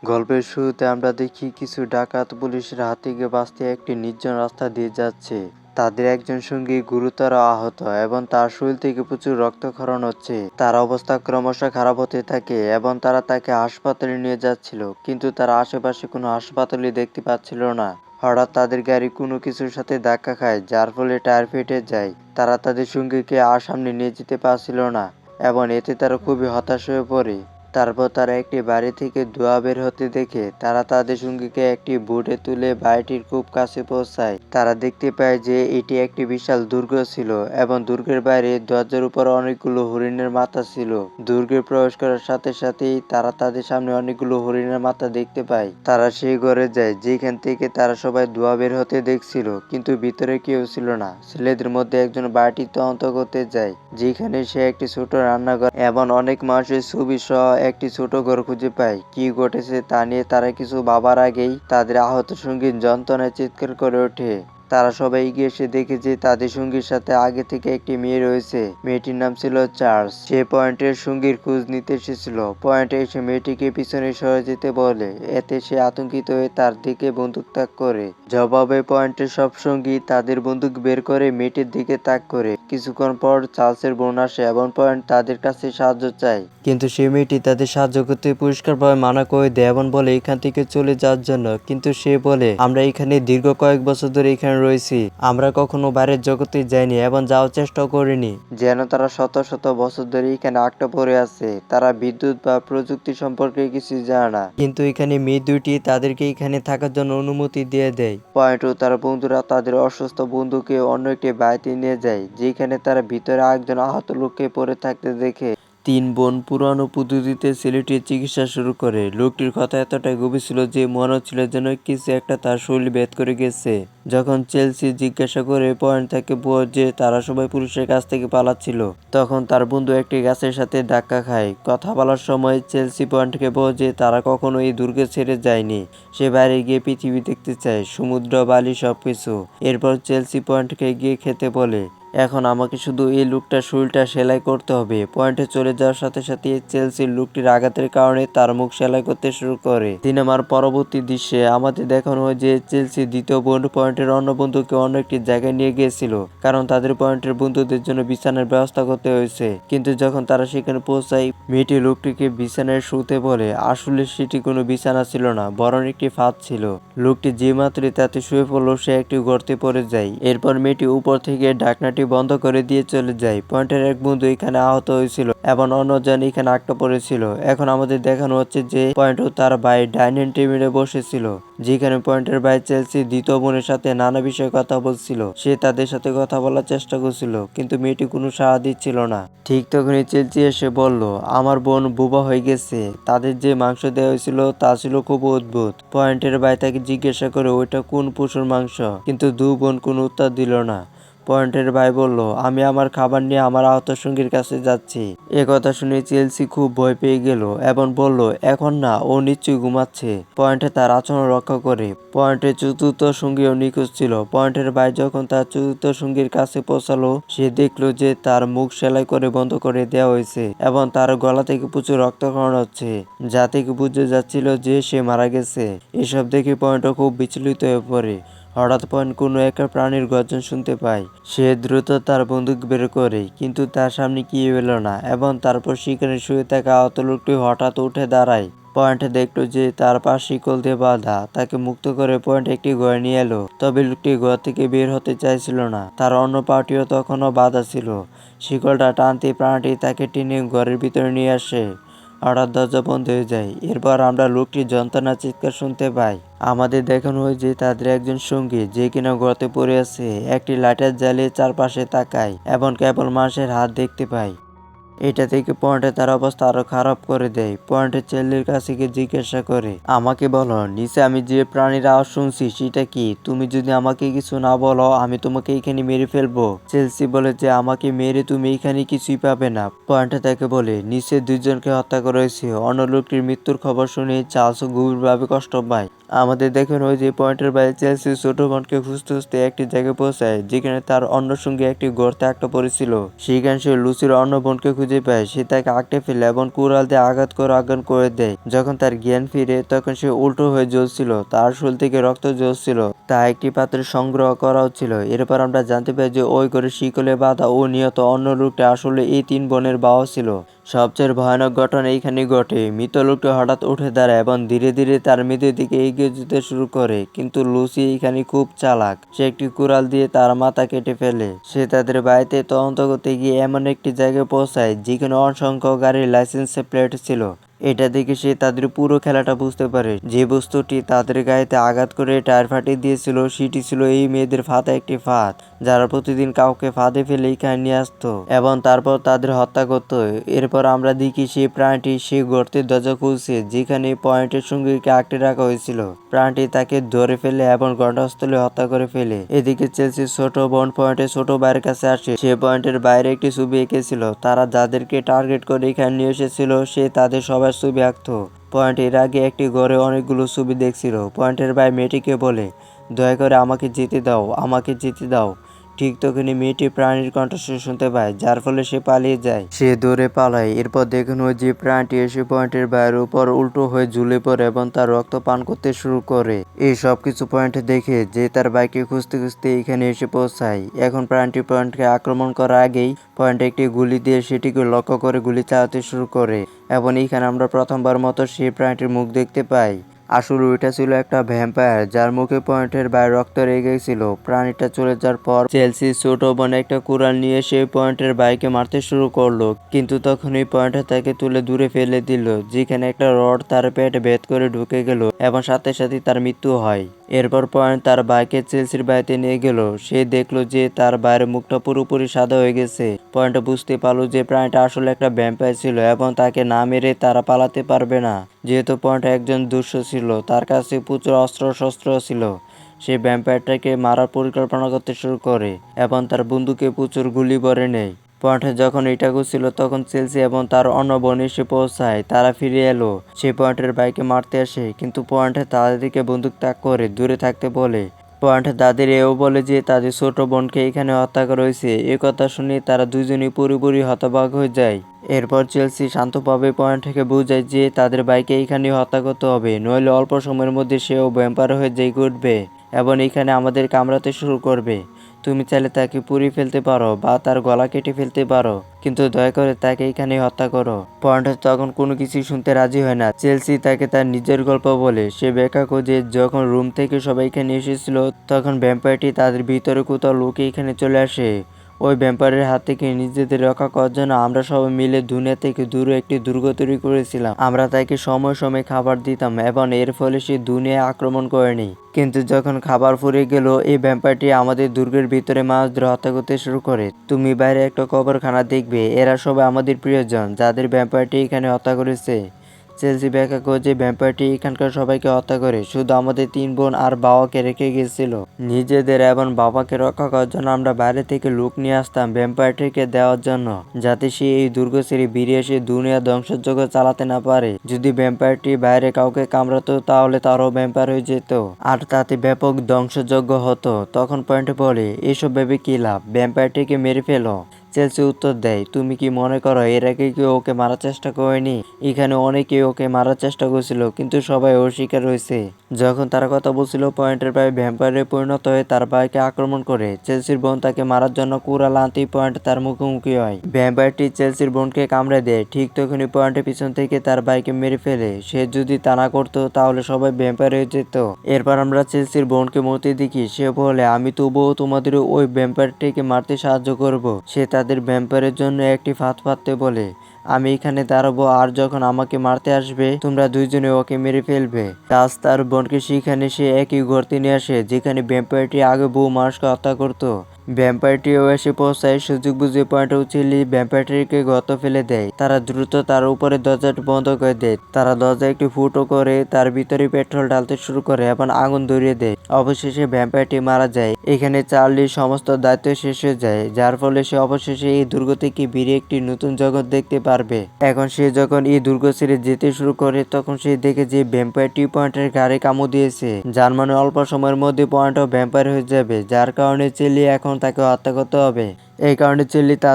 গল্পের শুরুতে আমরা দেখি কিছু ডাকাত পুলিশের হাত থেকে বাঁচতে একটি নির্জন রাস্তা দিয়ে যাচ্ছে। তাদের একজন সঙ্গী গুরুতর আহত এবং তার শরীর থেকে প্রচুর রক্তক্ষরণ হচ্ছে। তার অবস্থা ক্রমশ খারাপ হতে থাকে এবং তারা তাকে হাসপাতালে নিয়ে যাচ্ছিল, কিন্তু তারা আশেপাশে কোনো হাসপাতালই দেখতে পাচ্ছিল না। হঠাৎ তাদের গাড়ি কোনো কিছুর সাথে ধাক্কা খায়, যার ফলে টায়ার ফেটে যায়। তারা তাদের সঙ্গীকে আর সামনে নিয়ে যেতে পারছিল না এবং এতে তারা খুবই হতাশ হয়ে পড়ে। তারপর তারা একটি বাড়ি থেকে ধোঁয়া বের হতে দেখে তারা তাদের সঙ্গীকে একটি বোটে তুলে বাড়িটির খুব কাছে পৌঁছায়। তারা দেখতে পায় যে এটি একটি বিশাল দুর্গ ছিল এবং দুর্গের বাইরে দরজার উপর অনেকগুলো হরিণের মাথা ছিল। দুর্গে প্রবেশ করার সাথে সাথেই তারা তাদের সামনে অনেকগুলো হরিণের মাথা দেখতে পায়। তারা সেই ঘরে যায় যেখান থেকে তারা সবাই ধোঁয়া বের হতে দেখছিল, কিন্তু ভিতরে কেউ ছিল না। ছেলেদের মধ্যে একজন বাড়িটি তদন্ত করতে যায়, যেখানে সে একটি ছোট রান্নাঘর এবং অনেক মানুষের ছবি সহ একটি ছোট ঘর খুঁজে পায়। কি ঘটেছে তা নিয়ে তারা কিছু ভাবার আগেই তাদের আহত সঙ্গী যন্ত্রণায় চিৎকার করে ওঠে। তারা সবাই এগিয়ে এসে দেখে যে তাদের সঙ্গীর সাথে আগে থেকে একটি মেয়ে রয়েছে। মেয়েটির নাম ছিল চার্লস। সে পয়েন্টের সঙ্গীর খোঁজ নিতে এসেছিল। পয়েন্টে এসে মেয়েটিকে পিছনে সরে যেতে বলে, এতে সে আতঙ্কিত হয়ে তার দিকে বন্দুক তাক করে। জবাবে পয়েন্টের সব সঙ্গী তাদের বন্দুক বের করে মেয়েটির দিকে তাক করে। কিছুক্ষণ পর চার্লসের বোন আসে এবং পয়েন্ট তাদের কাছে সাহায্য চায়, কিন্তু সে মেয়েটি তাদের সাহায্য করতে পরিষ্কারভাবে মানা করে দেয় এবং বলে এখান থেকে চলে যাওয়ার জন্য। কিন্তু সে বলে, আমরা এখানে দীর্ঘ কয়েক বছর ধরে এখানে রয়েছি, আমরা কখনো বাইরের জগতে যাইনি এবং যাওয়ার চেষ্টাও করিনি। যেন তারা শত শত বছর ধরে এখানে আটকা পড়ে আছে। তারা বিদ্যুৎ বা প্রযুক্তি সম্পর্কে কিছু জানে না, কিন্তু এখানে মেয়ে দুটি তাদেরকে এখানে থাকার জন্য অনুমতি দিয়ে দেয়। পয়েন্ট ও তার বন্ধুরা তাদের অসুস্থ বন্ধুকে অন্য একটি বাড়িতে নিয়ে যায়, যেখানে তারা ভিতরে আরেকজন আহত লোককে পড়ে থাকতে দেখে। তিন বোন পুরানো পদ্ধতিতে ছেলেটির চিকিৎসা শুরু করে। লোকটির কথা এতটাই গভীর ছিল যে মনে হচ্ছিল যেন কিছু একটা তার শরীর ভেদ করে গেছে। যখন চেলসি জিজ্ঞাসা করে পয়েন্ট তাকে যে তারা সবাই পুলিশের কাছ থেকে পালাচ্ছিল, তখন তার বন্ধু একটি গাছের সাথে ধাক্কা খায়। কথা বলার সময় চেলসি পয়েন্টকে যে তারা কখনো এই দুর্গে ছেড়ে যায়নি। সে বাইরে গিয়ে পৃথিবী দেখতে চায়, সমুদ্র, বালি, সবকিছু। এরপর চেলসি পয়েন্টকে গিয়ে খেতে বলে। এখন আমাকে শুধু এই লোকটার শরীরটা সেলাই করতে হবে। পয়েন্টে চলে যাওয়ার সাথে সাথে চেলসির লোকটির আঘাতের কারণে তার মুখ সেলাই করতে শুরু করে। সিনেমার পরবর্তী দৃশ্যে আমাদের দেখানো হয় যে চেলসির দ্বিতীয় বন্ধু পয়েন্টের অন্য বন্ধুকে অন্য একটি জায়গায় নিয়ে গিয়েছিল, কারণ তাদের পয়েন্টের বন্ধুদের জন্য বিছানার ব্যবস্থা করতে হয়েছে। কিন্তু যখন তারা সেখানে পৌঁছায়, মেয়েটি লোকটিকে বিছানায় শুতে বলে। আসলে সেটি কোনো বিছানা ছিল না, বরং একটি ফাঁদ ছিল। লোকটি যে মাত্রই তাতে শুয়ে পড়ল, সে একটি গর্তে পড়ে যায়। এরপর মেয়েটি উপর থেকে ঢাকনাটি বন্ধ করে দিয়ে চলে যায়। পয়েন্টের এক বন্ধু এখানে আহত হয়েছিল এবং অন্যজন এখানে আটকা পড়েছিল। এখন আমাদের দেখানো হচ্ছে যে পয়েন্ট ও তার ভাই ডাইনিং টেবিলে বসেছিল, যেখানে পয়েন্টের ভাই চেলসি দ্বিতীয় বোনের সাথে নানা বিষয়ে কথা বলছিল। সে তাদের সাথে কথা বলার চেষ্টা করছিল, কিন্তু মেয়েটি কোনো সাড়া দিচ্ছিল না। ঠিক তখনই চেলসি এসে বলল, আমার বোন বোবা হয়ে গেছে। তাদের যে মাংস দেওয়া হয়েছিল তা ছিল খুব অদ্ভুত। পয়েন্টের ভাই তাকে জিজ্ঞাসা করে ওইটা কোন পশুর মাংস, কিন্তু দু বোন কোনো উত্তর দিল না। পয়েন্টের ভাই বলল, আমি আমার খাবার নিয়ে আমার আহত সঙ্গীর কাছে যাচ্ছি। কথা শুনে চেলসি খুব ভয় পেয়ে গেল এবং বলল, এখন না, ও নিশ্চয়ই ঘুমাচ্ছে। পয়েন্টে তার আচরণ রক্ষা করে। পয়েন্টের চতুর্থ সঙ্গীও নিখোঁজ ছিল। পয়েন্টের ভাই যখন তার চতুর্থ সঙ্গীর কাছে পৌঁছালো, সে দেখলো যে তার মুখ সেলাই করে বন্ধ করে দেওয়া হয়েছে এবং তার গলা থেকে প্রচুর রক্তক্ষরণ হচ্ছে, যা থেকে বুঝে যাচ্ছিল যে সে মারা গেছে। এসব দেখে পয়েন্টও খুব বিচলিত হয়ে পড়ে। হঠাৎ পয়েন্ট কোনো একটা প্রাণীর গর্জন শুনতে পায়। সে দ্রুত তার বন্দুক বের করে, কিন্তু তার সামনে কি এলো না এবং তারপর সেখানে শুয়ে থাকা আহত লোকটি হঠাৎ উঠে দাঁড়ায়। পয়েন্ট দেখলো যে তার পা শিকল দিয়ে বাঁধা। তাকে মুক্ত করে পয়েন্ট একটি ঘরে নিয়ে এলো, তবে লোকটি ঘর থেকে বের হতে চাইছিল না। তার অন্য পাটিও তখনও বাঁধা ছিল। শিকলটা টানতে প্রাণীটি তাকে টেনে ঘরের ভিতরে নিয়ে আসে। হঠাৎ দরজা বন্ধ হয়ে যায়। এরপর আমরা লোকটির যন্ত্রণার চিৎকার শুনতে পাই। আমাদের দেখানো হয় যে তাদের একজন সঙ্গী, যে কিনা গর্তে পড়ে আছে, একটি লাইটার জ্বালিয়ে চারপাশে তাকায় এবং কেবল মানুষের হাত দেখতে পায়। এটা থেকে পয়েন্টে তার অবস্থা আরো খারাপ করে দেয়। পয়েন্টের ছেলের কাছে গিয়ে জিজ্ঞাসা করে, আমাকে বলো, নিচে আমি যে প্রাণীর আওয়াজ শুনছি সেটা কি? তুমি যদি আমাকে কিছু না বলো, আমি তোমাকে এখানে মেরে ফেলবো। চেলসি বলে যে আমাকে মেরে তুমি এখানে কিছুই পাবে না। পয়েন্টে তাকে বলে, নিচে দুইজনকে হত্যা করা হয়েছে। অন্য লোকটির মৃত্যুর খবর শুনে চার্লস গভীরভাবে কষ্ট পায়। আমাদের দেখানো হয় যে পয়েন্টের বাইরে চেলসি ছোট বোনকে খুঁজতে খুঁজতে একটি জায়গায় পৌঁছায়, যেখানে তার অন্য সঙ্গে একটি গর্তে আটকা পড়েছিল। সেখানে সে লুসির অন্য বোনকে খুঁজে পায় সে তাকে আঁকড়ে ফেলে এবং কুড়াল দিয়ে আঘাত করে অজ্ঞান করে দেয়। যখন তার জ্ঞান ফিরে তখন সে উল্টো হয়ে জ্বলছিল, তার শরীর থেকে রক্ত জ্বলছিল, তা একটি পাত্রে সংগ্রহ করা হচ্ছিল। এরপর আমরা জানতে পারি যে ওই ঘরে শিকলে বাঁধা ও নিহত অন্য লোকটি আসলে এই 3 বোনের বাবা ছিল। সবচেয়ে ভয়ানক ঘটনা এইখানেই ঘটে। মৃত লোকটি হঠাৎ উঠে দাঁড়ায় এবং ধীরে ধীরে তার মৃতের দিকে এগিয়ে যেতে শুরু করে, কিন্তু লুসি এখানে খুব চালাক। সে একটি কুড়াল দিয়ে তার মাথা কেটে ফেলে। সে তাদের বাড়িতে তদন্ত করতে গিয়ে এমন একটি জায়গায় পৌঁছায় যেখানে অসংখ্য গাড়ির লাইসেন্স প্লেট ছিল। এটা দেখে সে তাদের পুরো খেলাটা বুঝতে পারে। যে বস্তুটি তাদের গায়েতে আঘাত করে টায়ার ফাটিয়ে দিয়েছিল সেটি ছিল এই মেয়েদের ফাঁদে একটি ফাঁদ, যারা প্রতিদিন কাউকে ফাঁদে ফেলে এখানে নিয়ে আসতো এবং তারপর তাদের হত্যা করত। এরপর আমরা দেখি সেই প্রাণীটি সেই গর্তের দরজা খুলছে যেখানে পয়েন্টের সঙ্গীকে আটকে রাখা হয়েছিল। প্রাণীটি তাকে ধরে ফেলে এবং ঘটনাস্থলে হত্যা করে ফেলে। এদিকে চেলসির ছোট বোন পয়েন্টের ছোট ভাইয়ের কাছে আসে। সে পয়েন্টের বাইরে একটি ছবি এঁকেছিল। তারা যাদেরকে টার্গেট করে এখানে নিয়ে এসেছিল সে তাদের সবার ছবি আঁকতো। পয়েন্ট এর আগে একটি ঘরে অনেকগুলো ছবি দেখছিল। পয়েন্টের ভাই মেয়েটিকে বলে, দয়া করে আমাকে যেতে দাও, আমাকে যেতে দাও। ঠিক তখনই মেয়েটি প্রাণীর কণ্ঠস্বর শুনতে পায়, যার ফলে সে পালিয়ে যায়। সে দৌড়ে পালায়। এরপর দেখুন ওই যে প্রাণীটি এসে পয়েন্টের ভাইয়ের উপর উল্টো হয়ে ঝুলে পড়ে এবং তার রক্ত পান করতে শুরু করে। এই সব কিছু পয়েন্ট দেখে যে তার বাইকে খুঁজতে খুঁজতে এখানে এসে পৌঁছায়। এখন প্রাণীটি পয়েন্টকে আক্রমণ করার আগেই পয়েন্ট একটি গুলি দিয়ে সেটিকে লক্ষ্য করে গুলি চালাতে শুরু করে এবং এইখানে আমরা প্রথমবার মতো সেই প্রাণীটির মুখ দেখতে পাই। আসলে ওইটা ছিল একটা ভ্যাম্পায়ার যার মুখে পয়েন্টের বাইরে রক্ত লেগে ছিল। প্রাণীটা চলে যাওয়ার পর চেলসি ছোট বোন একটা কুড়াল নিয়ে সেই পয়েন্টের বাইকে মারতে শুরু করলো, কিন্তু তখন এই পয়েন্টে তাকে তুলে দূরে ফেলে দিল, যেখানে একটা রড তার পেটে ভেদ করে ঢুকে গেল এবং সাথে সাথে তার মৃত্যু হয়। এরপর পয়েন্ট তার বাইকে চেলসির বাড়িতে নিয়ে গেল। সে দেখলো যে তার বাইরের মুখটা পুরোপুরি সাদা হয়ে গেছে। পয়েন্ট বুঝতে পারলো যে প্রাণীটা আসলে একটা ভ্যাম্পায়ার ছিল এবং তাকে না মেরে তারা পালাতে পারবে না। যেহেতু পয়েন্ট একজন দুষ্ট ছিল, তার কাছে প্রচুর অস্ত্র-শস্ত্র ছিল। সে ভ্যাম্পায়ারটাকে মারার পরিকল্পনা করতে শুরু করে এবং তার বন্দুকে প্রচুর গুলি ভরে নেয়। পয়েন্ট যখন এটা করছিল তখন চেলসি এবং তার অন্য বোন এসে পৌঁছায়। তারা ফিরে এলো। সে পয়েন্টের বাইকে মারতে আসে, কিন্তু পয়েন্ট তাদের দিকে বন্দুক তাক করে দূরে থাকতে বলে। পয়েন্ট তাদের এও বলে যে তাদের ছোট বোনকে এখানে হত্যা করা হয়েছে। এ কথা শুনে তারা দুজনেই পুরোপুরি হতবাক হয়ে যায়। এরপর চেলসি শান্তভাবে পয়েন্টকে বোঝায় যে তাদের বাইকে এখানে হত্যা করতে হবে, নইলে অল্প সময়ের মধ্যে সেও ভ্যাম্পায়ার হয়ে জেগে উঠবে এবং এখানে আমাদের কামড়াতে শুরু করবে। তুমি চাইলে তাকে পুড়িয়ে ফেলতে পারো বা তার গলা কেটে ফেলতে পারো, কিন্তু দয়া করে তাকে এখানে হত্যা করো। পয়েন্ট তখন কোনো কিছু শুনতে রাজি হয় না। চেলসি তাকে তার নিজের গল্প বলে। সে ব্যাখ্যা করে যখন রুম থেকে সবাই এখানে এসেছিল তখন ভ্যাম্পায়ারটি তাদের ভিতরে কোথাও লুকে এখানে চলে আসে। ওই ভ্যাম্পায়ারের হাত থেকে নিজেদের রক্ষা করার জন্য আমরা সবাই মিলে দুনিয়া থেকে দূরে একটি দুর্গ তৈরি করেছিলাম। আমরা তাকে সময় সময় খাবার দিতাম এবং এর ফলে সে দুনিয়ায় আক্রমণ করেনি। কিন্তু যখন খাবার ফুরিয়ে গেল এই ভ্যাম্পায়ারটি আমাদের দুর্গের ভিতরে মানুষদের হত্যা করতে শুরু করে। তুমি বাইরে একটা কবরখানা দেখবে, এরা সবাই আমাদের প্রিয়জন যাদের ভ্যাম্পায়ারটি এখানে হত্যা করেছে। চেলসি ব্যাখ্যা করে যে ভ্যাম্পায়ারটি এখানকার সবাইকে হত্যা করে, শুধু আমাদের 3 বোন আর বাবাকে রেখে গিয়েছিল। নিজেদের এবং বাবাকে রক্ষা করার জন্য আমরা বাইরে থেকে লোক নিয়ে আসতাম ভ্যাম্পায়ারটিকে দেওয়ার জন্য, যাতে সে এই দুর্গ ছেড়ে বেরিয়ে এসে দুনিয়া ধ্বংসযজ্ঞ চালাতে না পারে। যদি ভ্যাম্পায়ারটি বাইরে কাউকে কামড়াতো তাহলে তারও ভ্যাম্পায়ার হয়ে যেত আর তাতে ব্যাপক ধ্বংসযজ্ঞ হতো। তখন পয়েন্ট বলে, এসব ভেবে কি লাভ, ভ্যাম্পায়ারটিকে মেরে ফেলো। চেলসি উত্তর দেয়, তুমি কি মনে করো এর আগে কেউ ওকে মারার চেষ্টা করেনি? এখানে অনেকেই ওকে মারার চেষ্টা করছিল, কিন্তু সবাই অস্বীকার হয়েছে। যখন তারা কথা বলছিল পয়েন্টের প্রায় ভ্যাম্পায়ারে পরিণত হয়ে তার ভাইকে আক্রমণ করে। চেলসির বোন তাকে মারার জন্য কুড়াল আনতেই পয়েন্ট তার মুখোমুখি হয়। ভ্যাম্পায়ারটি চেলসির বোনকে কামড়ে দেয়। ঠিক তখনই পয়েন্টের পিছন থেকে তার ভাইকে মেরে ফেলে। সে যদি তা না করতো তাহলে সবাই ভ্যাম্পায়ার হয়ে যেত। এরপর আমরা চেলসির বোনকে মরতে দেখি। সে বলে, আমি তবুও তোমাদের ওই ভ্যাম্পায়ারটিকে মারতে সাহায্য করব। সে তাদের ভ্যাম্পায়ারের জন্য একটি ফাঁদ পাততে বলে, আমি এখানে দাঁড়াবো আর যখন আমাকে মারতে আসবে তোমরা দুইজনে ওকে মেরে ফেলবে। কাজ তার বোনকে সেখানে সে একই গর্তে নিয়ে আসে যেখানে ভ্যাম্পায়ারটি আগে বহু মানুষকে হত্যা করত। ভ্যাম্পায়ারটিও এসে পৌঁছায়। সুযোগ বুঝে পয়েন্ট উচিলি ভ্যাম্পায়ারটিকে গর্ত ফেলে দেয়। তারা দ্রুত তার উপরে দরজাটি বন্ধ করে দেয়। তারা দরজা একটি ফুটো করে তার ভিতরে পেট্রোল ঢালতে শুরু করে এবং আগুন ধরিয়ে দেয়। অবশেষে ভ্যাম্পায়ারটি মারা যায়। এখানে চার্লির সমস্ত দায়িত্ব শেষ হয়ে যায়, যার ফলে সে অবশেষে এই দুর্গ থেকে বেরিয়ে একটি নতুন জগৎ দেখতে পারবে। এখন সে যখন এই দুর্গ ছেড়ে যেতে শুরু করে তখন সে দেখে যে ভ্যাম্পায়ারটি পয়েন্টের ঘাড়ে কামড় দিয়েছে, যার মানে অল্প সময়ের মধ্যে পয়েন্টও ভ্যাম্পায়ার হয়ে যাবে, যার কারণে চেলি এখন তাকে হত্যা করতে হবে। এই কারণে চেলি তার